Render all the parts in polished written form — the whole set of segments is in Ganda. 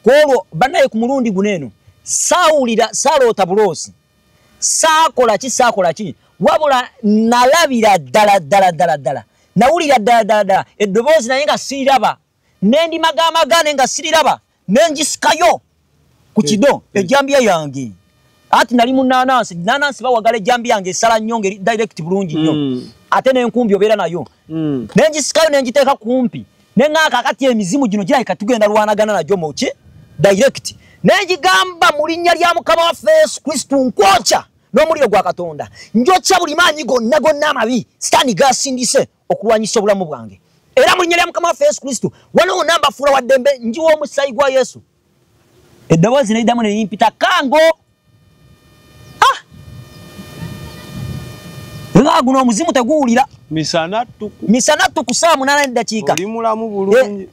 Kwolwo banaye ku mulundi guneno saulira salota bulosi sakola ki wabula nalabira dala nawulira dala eddobozi naye nga siraba nendi magamaga nenga siriraba nenjisikayo ku kido ejambia yange ati nali mu nanansi bawagala ejambia yange sala nyonge direct bulungi nnyo ate nenkumbi obera nayo nenjisikayo nenjiteeka kumpi nengaka kati emizimu gino girayika tugenda lwanagana najo moki direct nenjigamba mu linnya lya Mukama waffe Yesu Kristo nkwocha n'omuliro gwa Katonda njocha buli maanyi gonna amabi sitani gasindise okulwanyisa obulamu bwange era mu linnya lya Mukama waffe Yesu Kristo wano namba fula wa dembe njiwo omusayi gwa Yesu eddoboozi neyidamu neyimpita kango nga guno omuzimu teguwulira misana tuku saa 8 dakiika oli mulamu bulungi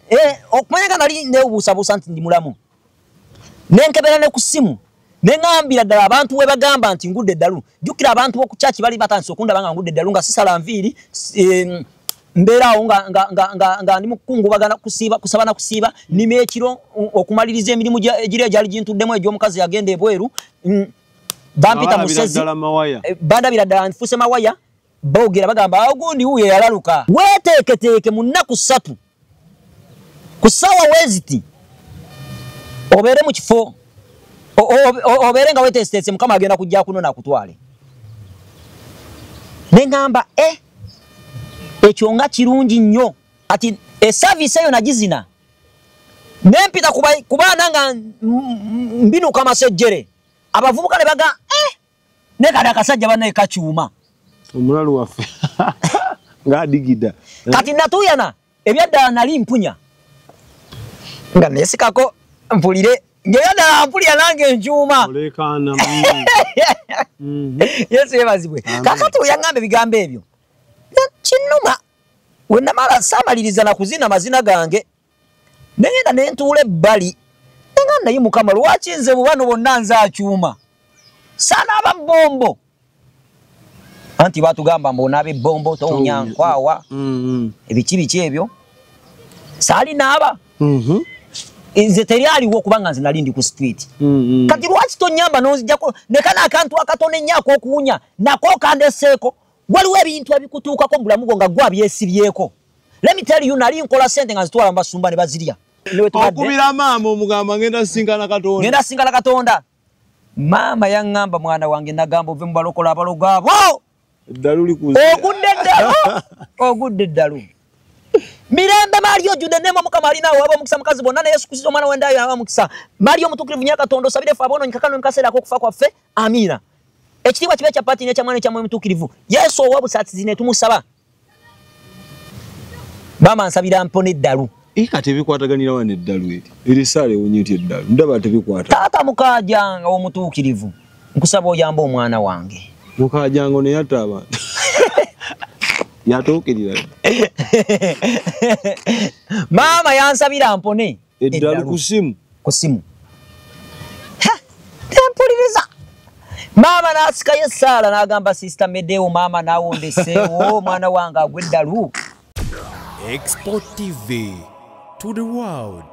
okumanya nali nebuusabuusa nti ndi mulamu nenkebera ne ku ssimu nengambira ddala abantu we bagamba nti ngudde eddalu jjukira abantu b'oku kyaki bali batandise okundaba nga ngudde eddalu nga sisala nviiri mbeeraawo nga ndi mu kukungubagana kusaba na kusiiba nima ekiro okumaliriza emirimu egyali gintuddemu egy'omukazi yagenda ebweru bampita musezi bandabira ddala nfuse mawaya boogera bagamba ogundi wuyo yalaluka weeteeketeeke mu nnaku 3 ku ssaawa weeziti obeere mu kifo obeere nga weeteesiteese Mukama agenda kujja kuno nakutwale nengamba ekyo nga kirungi nnyo ati esaavisi eyo nagizina nempita ku baana nga mbinuka amasejjere abavubuka ne baga nekali akasajja bannaye kakyuma omulalu waffe ng'adigida kati natuyana ebyaddala nali mpunya nga nesikako mpulire ngeyaddala mpulira nange nkyuma olekana Yesu yebazibwe kakati oyaŋŋamba ebigambo ebyo kinnuma wenamala saamaliriza na kuzina mazina gange nengenda nentuula ebbali nenga naye Mukama lwaki nze mu bano bonna nze akyuma sanaaba bombo anti batugamba mbonaabe bombo towunya nkwawa biki ebyo saali naaba nze teryaliwo kubanga nze nali ndi ku street kati lwaki tonyamba nonzijjako nekana akantu akatone nnyako okuwunya nako kandeseeko waliwo ebintu ebikutuukako bulamu go nga gwa byesibyeko let me tell you nali nkola sente nga zitwala mbasumba ne bazirya okubira maama omugamba ngenda singana Katonda maama yaŋŋamba mwana wange nagamba ove mu balokola abalogo abo eddalu likuzira ogudde eddalu mirembe Mario ojjudde nema Mukama alinawo waba omukisa mukazi bonna ne Yesu Kristo omwana w'endayo aba mukisa Mario omutuukirivu nya Katonda osabire ffe abono nyikakano nkaseera ak'okufa kwaffe amiina ekitiibwa kibe kya paati n'ekya mwana ekyamwe omutuukirivu Yesu owa busaasizi ne tumusaba maama nsabira mpone eddalu kati ebikwataganira wano eddalu eri saala ewonye eti eddalu ndaba tebikwata taata mukaajanga omutuukirivu nkusaba oyamba omwana wange mukaajango ne yatta abantu yatuukirira maama yansabira mpone eddalu ku ssimu tempuliriza maama n'asikayo essaala n'agamba sisita Medewo maama naawondeseewo mwana wange agwa eddalu Export TV to the world.